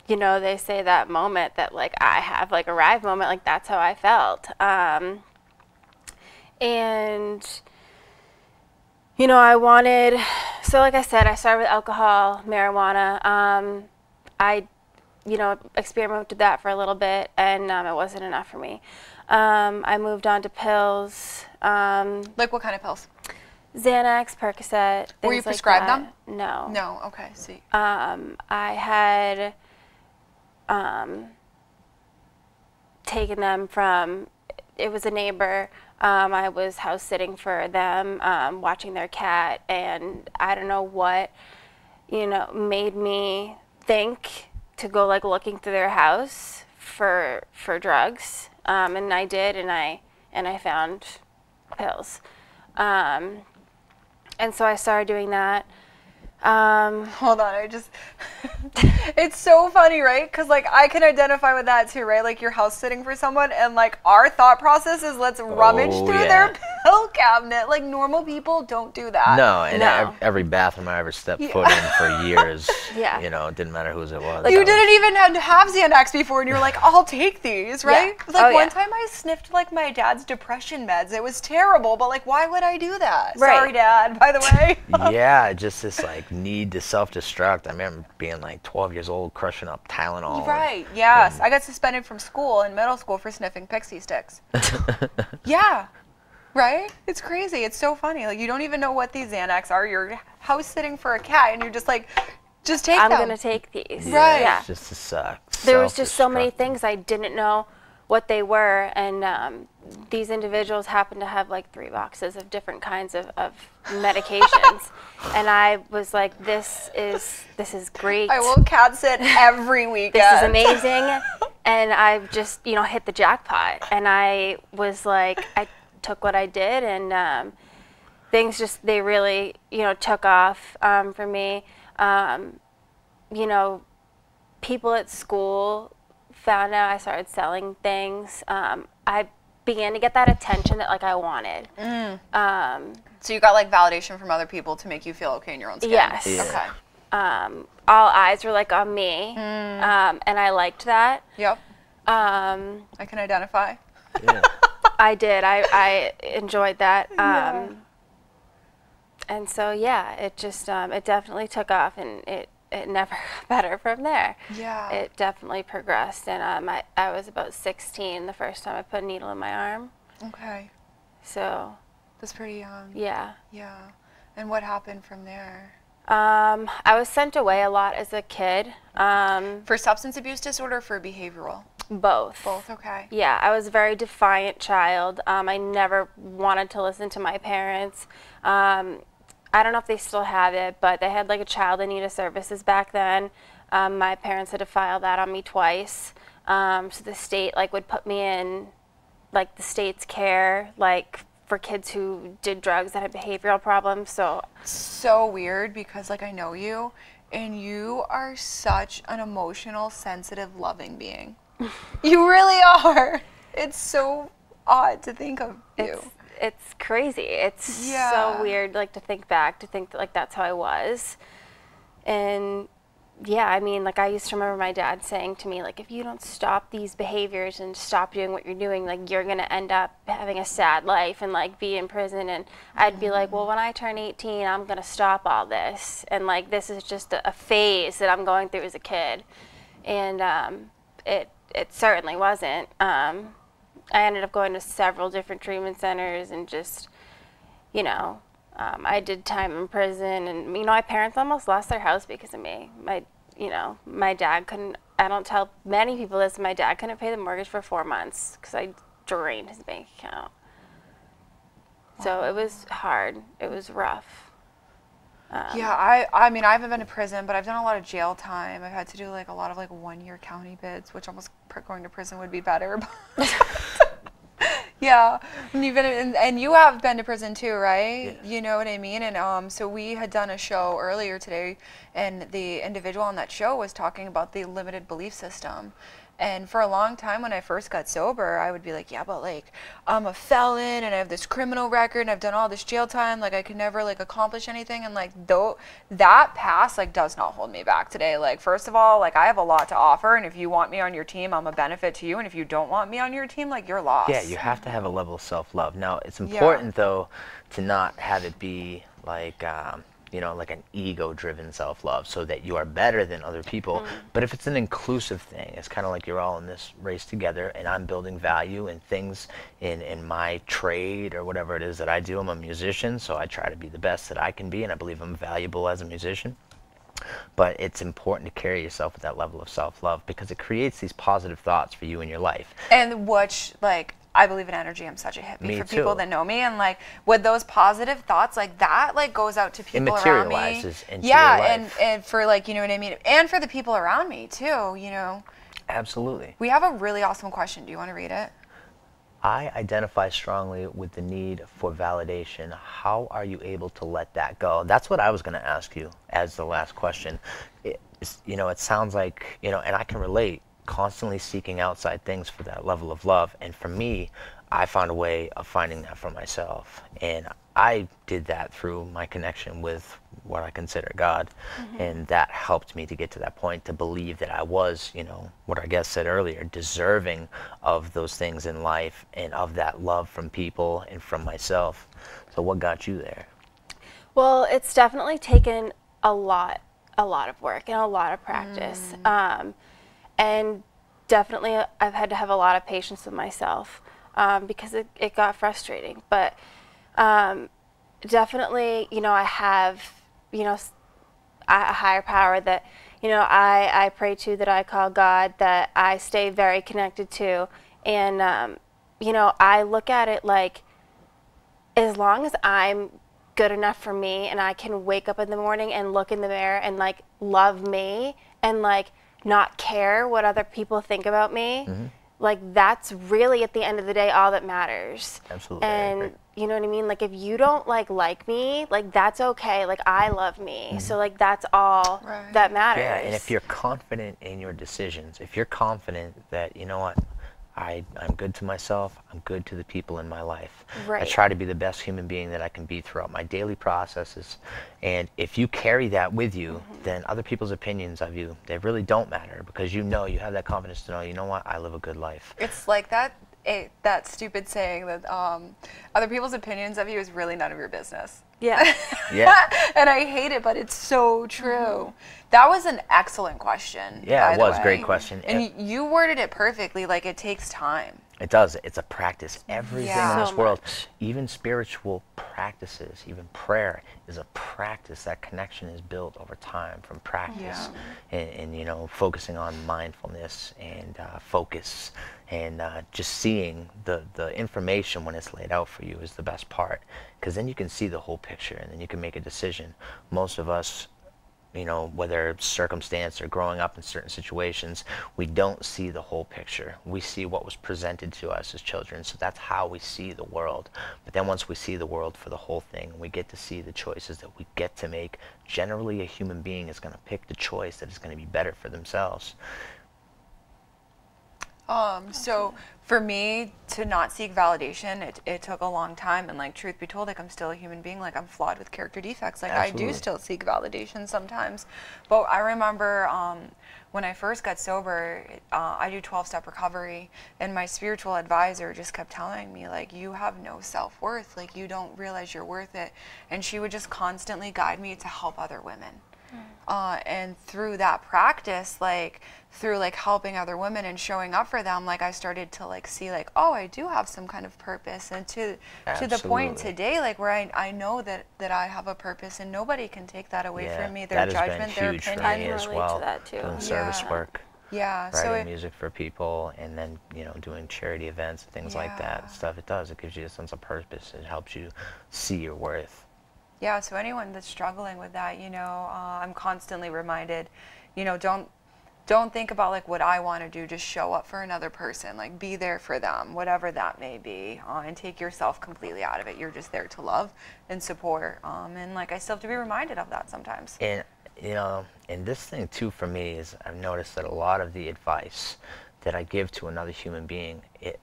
you know, they say that moment that like I have like arrived moment, like that's how I felt. And, you know, I wanted, so like I said, I started with alcohol, marijuana. I, you know, experimented with that for a little bit, and it wasn't enough for me. I moved on to pills. Like what kind of pills? Xanax, Percocet. Were you prescribed them? No. No, okay, see. I had taken them from, it was a neighbor. I was house sitting for them, watching their cat, and I don't know what, you know, made me think to go like looking through their house for drugs, and I did, and I found pills, and so I started doing that. Hold on, it's so funny, right? Because like I can identify with that too, right? Like you're house sitting for someone, and like our thought process is let's rummage through their pill cabinet. Like, normal people don't do that. No, and No. every bathroom I ever stepped foot in for years, Yeah. you know, it didn't matter whose it was. You didn't even have Xanax before, and you're like, I'll take these, right? Yeah. Like, Oh, one yeah. time I sniffed, like, my dad's depression meds. It was terrible, but, like, why would I do that? Right. Sorry, Dad, by the way. Yeah, just this like need to self-destruct. I remember being like 12 years old, crushing up Tylenol. Right, yes. I got suspended from school in middle school for sniffing pixie sticks. Yeah. Right? It's crazy. It's so funny. Like, you don't even know what these Xanax are. You're house sitting for a cat, and you're just like, just take I'm them. going to take these. Right. Yeah. It's just to suck. There was just so many Self-destruct. things I didn't know what they were, and these individuals happened to have like 3 boxes of different kinds of medications, and I was like, this is great. I will cat sit every weekend. This is amazing. And I've just, hit the jackpot. And I was like, I took what I did, and things just, they really, took off for me. People at school found out I started selling things. I began to get that attention that, like, I wanted. So you got, like, validation from other people to make you feel okay in your own skin? Yes. Yeah. Okay. All eyes were, like, on me, and I liked that. Yep. I can identify. Yeah. I did. I enjoyed that. And so, yeah, it just, it definitely took off, and it never got better from there. Yeah. It definitely progressed, and I was about 16 the first time I put a needle in my arm. Okay. So, That's pretty young. yeah. Yeah. And what happened from there? I was sent away a lot as a kid. For substance abuse disorder or for behavioral? Both. Both, okay. Yeah, I was a very defiant child. I never wanted to listen to my parents. I don't know if they still have it, but they had like a child in need of services back then. My parents had to file that on me twice. So the state would put me in the state's care, for kids who did drugs that had behavioral problems. So weird because I know you, and you are such an emotional, sensitive, loving being. You really are. It's so odd to think of you. It's crazy. It's Yeah. so weird, to think back, to think that, that's how I was. And, yeah, I mean, I used to remember my dad saying to me, if you don't stop these behaviors and stop doing what you're doing, you're going to end up having a sad life and, be in prison. And I'd be like, well, when I turn 18, I'm going to stop all this. And, this is just a phase that I'm going through as a kid. And it certainly wasn't. I ended up going to several different treatment centers and just, I did time in prison, and my parents almost lost their house because of me. My dad couldn't. I don't tell many people this. My dad couldn't pay the mortgage for 4 months because I drained his bank account. So it was hard. It was rough. Yeah, I mean, I haven't been to prison, but I've done a lot of jail time. I've had to do a lot of 1-year county bids, which almost going to prison would be better. Yeah, and you have been to prison too, right? Yes. You know what I mean? And so we had done a show earlier today, and the individual on that show was talking about the limited belief system. And for a long time when I first got sober, I would be like, yeah, but I'm a felon and I have this criminal record and I've done all this jail time, I could never accomplish anything. And though that past does not hold me back today. First of all, I have a lot to offer, and if you want me on your team, I'm a benefit to you, and if you don't want me on your team, you're lost. Yeah, you have to have a level of self-love. Now, it's important though to not have it be an ego-driven self-love, so that you are better than other people. But if it's an inclusive thing, it's kind of like you're all in this race together, and I'm building value in things in my trade or whatever it is that I do. I'm a musician, so I try to be the best that I can be, and I believe I'm valuable as a musician. But it's important to carry yourself with that level of self-love, because it creates these positive thoughts for you in your life. And which, I believe in energy. I'm such a hippie. Me for people too. that know me, and with those positive thoughts that goes out to people around me. materializes into yeah, your life. and for you know what I mean, and for the people around me too. Absolutely. We have a really awesome question. Do you want to read it? I identify strongly with the need for validation. How are you able to let that go? That's what I was going to ask you as the last question. It sounds and I can relate, constantly seeking outside things for that level of love. And for me, I found a way of finding that for myself. And I did that through my connection with what I consider God. And that helped me to get to that point, to believe that I was, you know, what our guest said earlier, deserving of those things in life and of that love from people and from myself. So what got you there? Well, it's definitely taken a lot of work and a lot of practice. And definitely I've had to have a lot of patience with myself because it got frustrating. But definitely, you know, I have, you know, a higher power that, you know, I pray to, that I call God, that I stay very connected to. And, you know, I look at it like, as long as I'm good enough for me and I can wake up in the morning and look in the mirror and like love me and like not care what other people think about me, like that's really at the end of the day all that matters. Absolutely. And you know what I mean? Like if you don't like me, like that's okay. Like I love me. So like that's all that matters. Yeah, and if you're confident in your decisions, if you're confident that, you know what, I'm good to myself, I'm good to the people in my life. I try to be the best human being that I can be throughout my daily processes. And if you carry that with you, then other people's opinions of you, they really don't matter, because you know, you have that confidence to know, you know what, I live a good life. It's like that stupid saying that other people's opinions of you is really none of your business. Yeah. Yeah. And I hate it, but it's so true. That was an excellent question. Yeah, by it the was a way. great question. And you worded it perfectly, like it takes time. It does. It's a practice. Everything in this So world, much. even spiritual practices, even prayer is a practice. That connection is built over time from practice, and you know, focusing on mindfulness and focus, and just seeing the information when it's laid out for you is the best part, because then you can see the whole picture and then you can make a decision. Most of us, you know, whether circumstance or growing up in certain situations, we don't see the whole picture. We see what was presented to us as children, so that's how we see the world. But then once we see the world for the whole thing, we get to see the choices that we get to make. Generally, a human being is going to pick the choice that is going to be better for themselves. So for me to not seek validation, it took a long time, and like truth be told, like I'm still a human being, like I'm flawed with character defects, like Absolutely. I do still seek validation sometimes. But I remember when I first got sober, I do 12-step recovery, and my spiritual advisor just kept telling me, like, you have no self-worth, like you don't realize you're worth it. And she would just constantly guide me to help other women. And through that practice, like through like helping other women and showing up for them, like I started to like see like, oh, I do have some kind of purpose. And to the point today, like where I know that I have a purpose, and nobody can take that away from me, their judgment, their opinion. That has been huge for me as relate well. to that too. Doing service work, Yeah, writing music for people, and then, you know, doing charity events and things like that. Stuff it does. It gives you a sense of purpose. It helps you see your worth. Yeah, so anyone that's struggling with that, you know, I'm constantly reminded, you know, don't think about like what I want to do. Just show up for another person, like be there for them, whatever that may be, and take yourself completely out of it. You're just there to love and support, and like I still have to be reminded of that sometimes. And you know, and this thing too for me is I've noticed that a lot of the advice that I give to another human being, it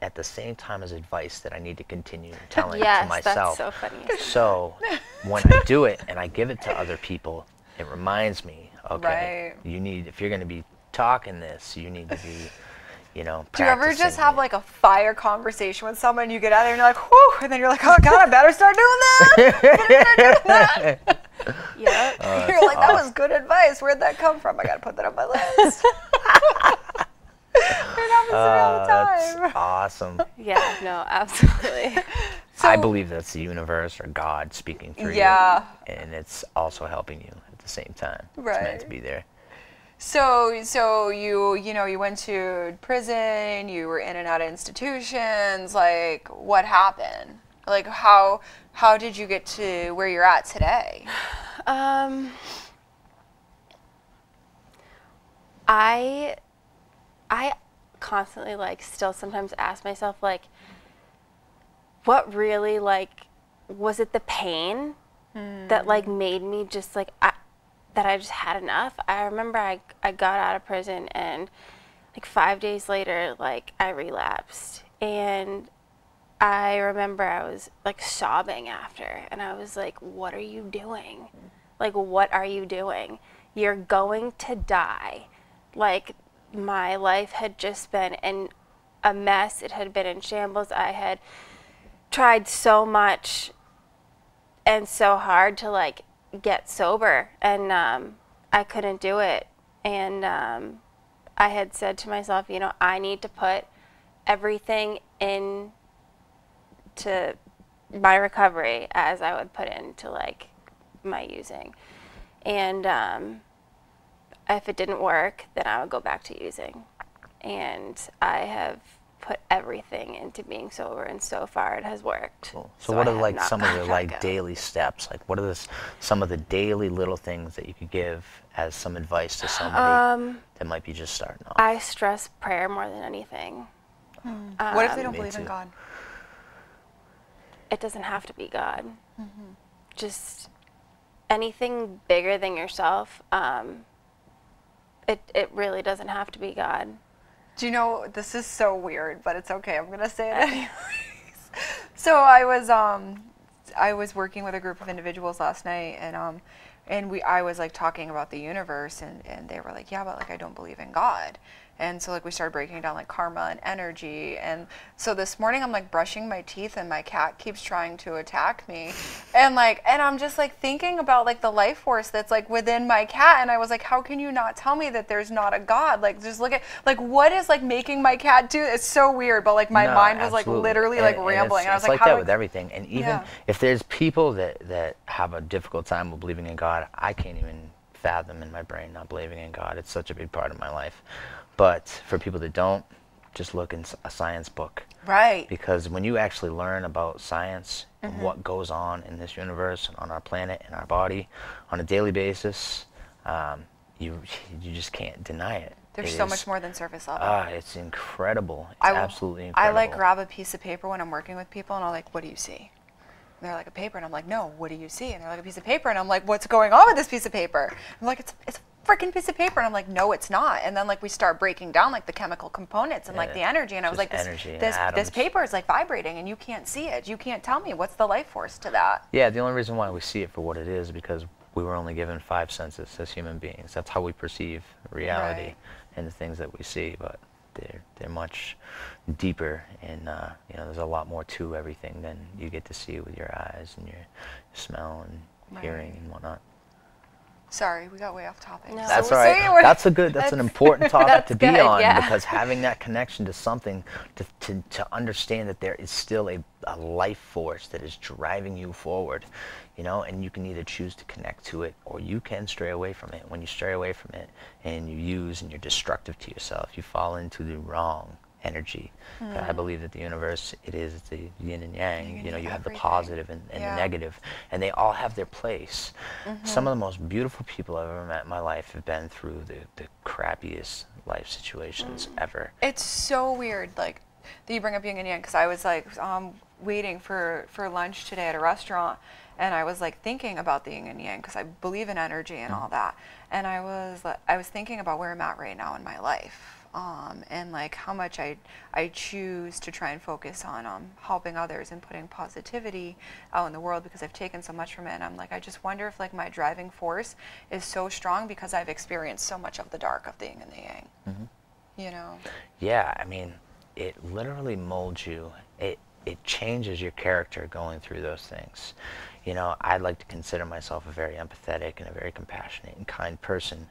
at the same time as advice that I need to continue telling to myself. That's so funny. So when I do it and I give it to other people, it reminds me, okay, you need, if you're going to be talking this, you need to be, you know, Do you ever just have it. like a fire conversation with someone, you get out there and you're like, whew, and then you're like, oh God, I better start doing that. Yeah. You're like, that was good advice. Where'd that come from? I got to put that on my list. It happens to me all the time. That's awesome. Yeah, no, absolutely. I believe that's the universe or God speaking through you. And it's also helping you at the same time. Right. It's meant to be there. So you know, you went to prison, you were in and out of institutions, like what happened? Like how did you get to where you're at today? I constantly like still sometimes ask myself like, what really, like, was it the pain that like made me just like that I just had enough? I remember I got out of prison, and like 5 days later, like I relapsed, And I remember I was like sobbing after, and I was like, what are you doing? Like, what are you doing? You're going to die. Like, my life had just been in a mess. It had been in shambles. I had tried so much and so hard to like get sober, and I couldn't do it. And I had said to myself, you know, I need to put everything in to my recovery as I would put into like my using. And if it didn't work, then I would go back to using. And I have put everything into being sober, and so far it has worked. Cool. So what I are have like not some of gone the back like out. daily steps? Like what are some of the daily little things that you could give as some advice to somebody that might be just starting off? I stress prayer more than anything. What if they don't Me believe in too. God? It doesn't have to be God. Just anything bigger than yourself. It really doesn't have to be God. Do you know, this is so weird, but it's okay. I'm gonna say it anyways. So I was working with a group of individuals last night, and I was like talking about the universe, and they were like, yeah, but like I don't believe in God. And so like we started breaking down like karma and energy. And so this morning I'm like brushing my teeth, and my cat keeps trying to attack me. And I'm just like thinking about like the life force that's like within my cat. And I was like, how can you not tell me that there's not a God? Like just look at like what is like making my cat do? It's so weird, but like my No, mind was like absolutely. literally like rambling. It's, And I was it's like, like how that do with everything. And even Yeah. if there's people that have a difficult time with believing in God, I can't even fathom in my brain not believing in God. It's such a big part of my life. But for people that don't, just look in a science book. Right. Because when you actually learn about science and what goes on in this universe and on our planet and our body on a daily basis, you just can't deny it. There's It so is- much more than surface level. It's incredible. It's I will- absolutely incredible. I like grab a piece of paper when I'm working with people, and I'm like, what do you see? And they're like, a paper, and I'm like, no, what do you see? And they're like, a piece of paper, and I'm like, what's going on with this piece of paper? I'm like, it's a freaking piece of paper, and I'm like, no, it's not. And then like we start breaking down like the chemical components and like Yeah. the energy, and I was Just like, energy and this atoms. paper is like vibrating, and you can't see it. You can't tell me what's the life force to that. Yeah, the only reason why we see it for what it is because we were only given 5 senses as human beings. That's how we perceive reality Right. and the things that we see, but they're much deeper, and there's a lot more to everything than you get to see with your eyes and your smell and hearing Right. and whatnot. Sorry, we got way off topic. No. That's So all we're saying right. That's an important topic that's to be good, on yeah. because having that connection to something, to understand that there is still a life force that is driving you forward, and you can either choose to connect to it or you can stray away from it. When you stray away from it and you use and you're destructive to yourself, you fall into the wrong energy. But I believe that the universe, it's the yin and yang. Yin and You have the everything. positive and Yeah. the negative, and they all have their place. Some of the most beautiful people I've ever met in my life have been through the crappiest life situations ever. It's so weird, like, that you bring up yin and yang, because I was like waiting for lunch today at a restaurant, and I was like thinking about the yin and yang because I believe in energy and all that, and I was thinking about where I'm at right now in my life, and like how much I choose to try and focus on helping others and putting positivity out in the world because I've taken so much from it, and I'm like, I just wonder if like my driving force is so strong because I've experienced so much of the dark of the yin and the yang. Yeah, I mean, it literally molds you. It changes your character going through those things. I'd like to consider myself a very empathetic and a very compassionate and kind person,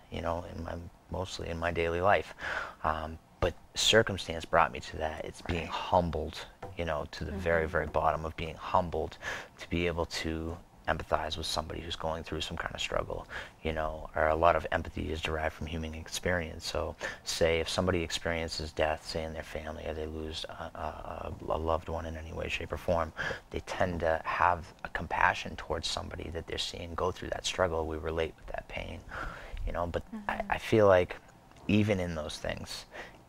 mostly in my daily life. But circumstance brought me to that. It's being humbled, to the very, very bottom of being humbled to be able to empathize with somebody who's going through some kind of struggle, or a lot of empathy is derived from human experience. So say if somebody experiences death, say in their family, or they lose a loved one in any way, shape, or form, they tend to have a compassion towards somebody that they're seeing go through that struggle. We relate with that pain, but I feel like even in those things,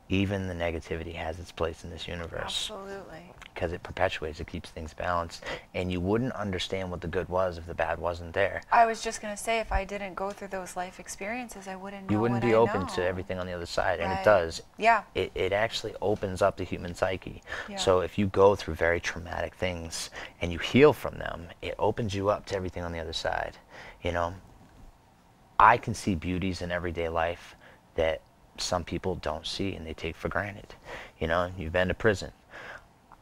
even the negativity has its place in this universe. Absolutely. because it perpetuates, it keeps things balanced, and you wouldn't understand what the good was if the bad wasn't there. I was just going to say, if I didn't go through those life experiences, I wouldn't know You wouldn't what be I open know. to everything on the other side, and it Right. does. Yeah. It actually opens up the human psyche. Yeah. So if you go through very traumatic things and you heal from them, it opens you up to everything on the other side. You know, I can see beauties in everyday life that some people don't see and they take for granted. You know, you've been to prison.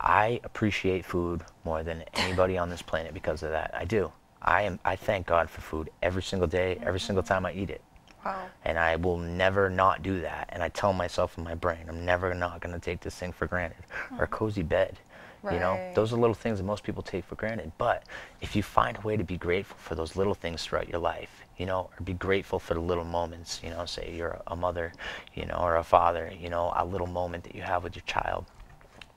I appreciate food more than anybody on this planet because of that. I do. I thank God for food every single day, every single time I eat it. Wow. And I will never not do that. And I tell myself in my brain, I'm never not going to take this thing for granted. Or a cozy bed. You know, Right. those are little things that most people take for granted. But if you find a way to be grateful for those little things throughout your life, you know, or be grateful for the little moments, you know, say you're a mother, you know, or a father, you know, a little moment that you have with your child,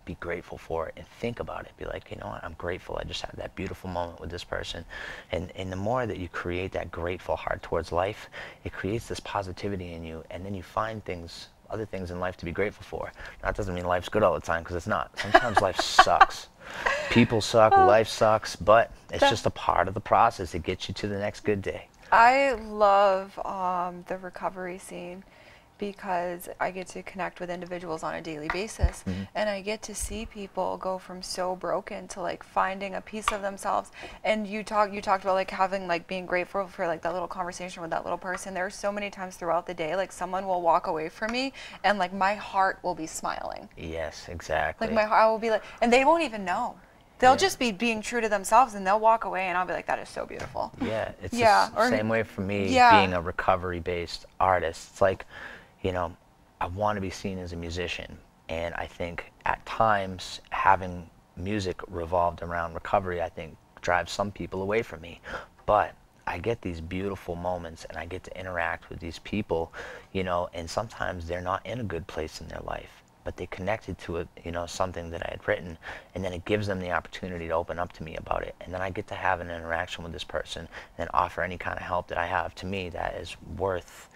be grateful for it and think about it. Be like, you know what, I'm grateful. I just had that beautiful moment with this person. And the more that you create that grateful heart towards life, it creates this positivity in you, and then you find things, other things in life to be grateful for. Now, that doesn't mean life's good all the time, because it's not. Sometimes life sucks. People suck, life sucks, but it's just a part of the process. It gets you to the next good day. I love the recovery scene because I get to connect with individuals on a daily basis, and I get to see people go from so broken to like finding a piece of themselves. And you talked about like having, like, being grateful for like that little conversation with that little person. There are so many times throughout the day, like, someone will walk away from me and like my heart will be smiling. Yes, exactly. Like my heart will be like, and they won't even know. They'll Yeah. just be being true to themselves, and they'll walk away, and I'll be like, that is so beautiful. Yeah, it's Yeah, the or- same way for me yeah. being a recovery-based artist. It's like, you know, I want to be seen as a musician, and I think at times having music revolved around recovery, I think, drives some people away from me. But I get these beautiful moments, and I get to interact with these people, you know, and sometimes they're not in a good place in their life, but they connected to it, you know, something that I had written, and then it gives them the opportunity to open up to me about it, and then I get to have an interaction with this person and offer any kind of help that I have. To me, that is worth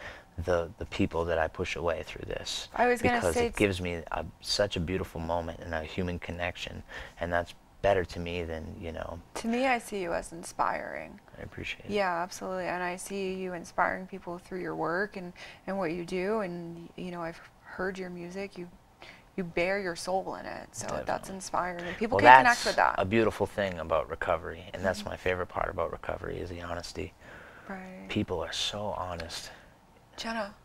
the people that I push away through this. I was gonna because say it gives me such a beautiful moment and a human connection, and that's better to me than, you know. To me, I see you as inspiring. I appreciate it. Yeah, absolutely. And I see you inspiring people through your work and what you do. And, you know, I've heard your music. You bear your soul in it. So that's Definitely. inspiring. And people Well, can that's connect with that. a beautiful thing about recovery, and that's my favorite part about recovery is the honesty. Right. People are so honest. Jenna,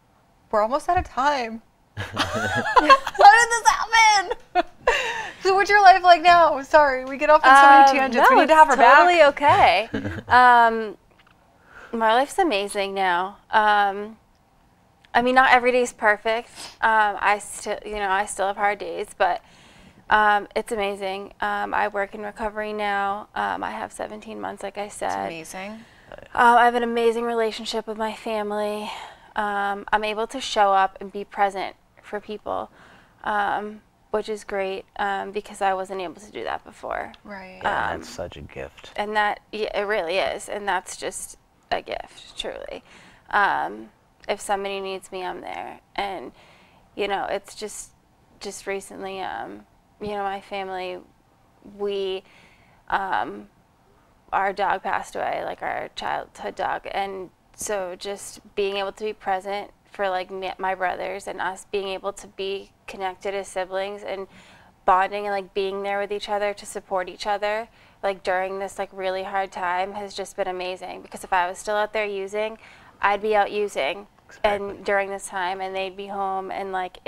we're almost out of time. How did this happen? So what's your life like now? Sorry, we get off on so many tangents. No, We need to have her it's totally back. okay. My life's amazing now. I mean, not every day's perfect. I still have hard days, but it's amazing. I work in recovery now. I have 17 months, like I It's said. amazing. I have an amazing relationship with my family. I'm able to show up and be present for people, which is great because I wasn't able to do that before. Right. Yeah, that's such a gift. And that, yeah, it really is. And that's just a gift, truly. If somebody needs me, I'm there. And, you know, it's just recently, you know, my family, our dog passed away, like our childhood dog. And so just being able to be present for like my brothers and us being able to be connected as siblings and bonding and like being there with each other to support each other like during this like really hard time has just been amazing. Because if I was still out there using, I'd be out using and during this time, and they'd be home, and like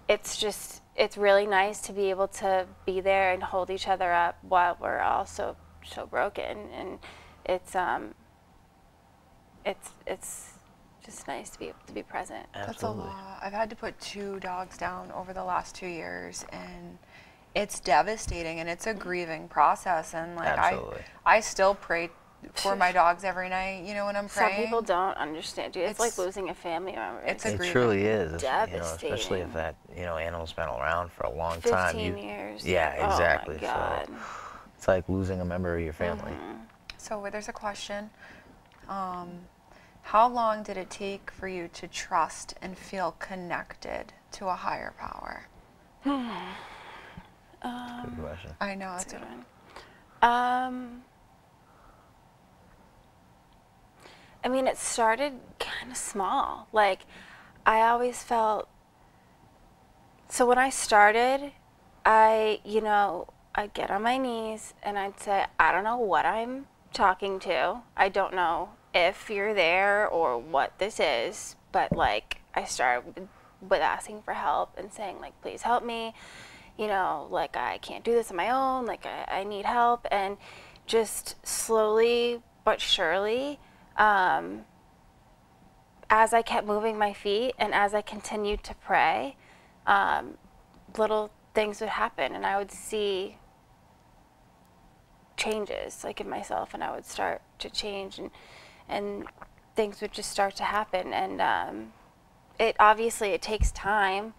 it's really nice to be able to be there and hold each other up while we're all so broken. And it's just nice to be able to be present. That's a lot. I've had to put 2 dogs down over the last 2 years, and it's devastating, and it's a grieving process. And like Absolutely. I still pray for my dogs every night, you know, when I'm praying. Some people don't understand. It's like losing a family member. It's a It grieving. truly is, you know, devastating. especially if that, you know, animal's been around for a long 15 time. years. Yeah, exactly. Oh my God. So it's like losing a member of your family. So there's a question. How long did it take for you to trust and feel connected to a higher power? Good question. I know, that's That's a good. good one. I mean, it started kind of small. Like, I always felt. So when I started, I'd get on my knees and I'd say, I don't know what I'm talking to. I don't know if you're there or what this is. But, like, I started with asking for help and saying, like, please help me. Like, I can't do this on my own. Like, I need help. And just slowly but surely, as I kept moving my feet and as I continued to pray, little things would happen and I would see changes, like, in myself, and I would start to change, and things would just start to happen. And it takes time.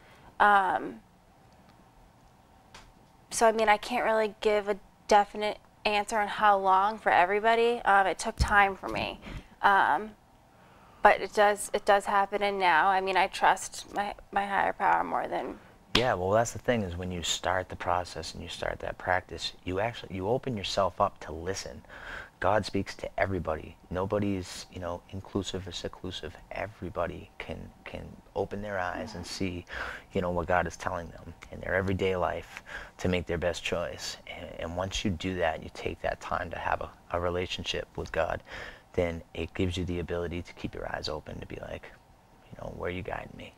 So, I mean, I can't really give a definite answer on how long for everybody. It took time for me. But it does happen, and now, I mean, I trust my higher power more than. Yeah, well, that's the thing, is when you start the process and you start that practice, you open yourself up to listen. God speaks to everybody. Nobody's, inclusive or seclusive. Everybody can open their eyes and see, what God is telling them in their everyday life to make their best choice. And once you do that, you take that time to have a relationship with God, then it gives you the ability to keep your eyes open, to be like, where are you guiding me?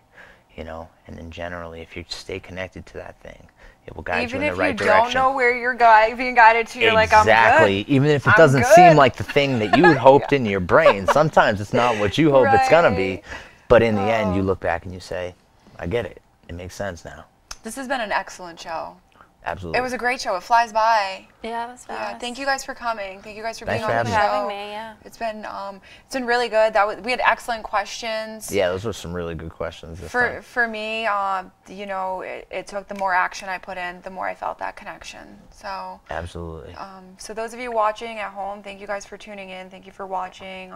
And then generally, if you stay connected to that thing, it will guide you in the right direction. Even if you don't know where you're being guided to, you're like, I'm good. Exactly. Even if it doesn't seem like the thing that you had hoped in your brain, sometimes it's not what you hope it's going to be. But in the end, you look back and you say, I get it. It makes sense now. This has been an excellent show. Absolutely. It was a great show. It flies by. Yeah, it was fast. Yeah, thank you guys for coming. Thank you guys for being on Thanks the for show. having me. Yeah. It's been really good. We had excellent questions. Yeah, those were some really good questions this time. For me, it took the more action I put in, the more I felt that connection. So Absolutely. So those of you watching at home, thank you guys for tuning in. Thank you for watching.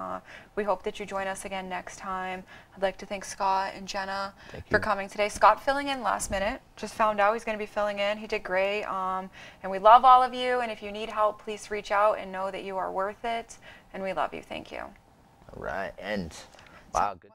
We hope that you join us again next time. I'd like to thank Scott and Jenna for coming today. Scott filling in last minute. Just found out he's going to be filling in. He did great. And we love all of you. And if you need help, please reach out and know that you are worth it. And we love you. Thank you. All right. And wow, good.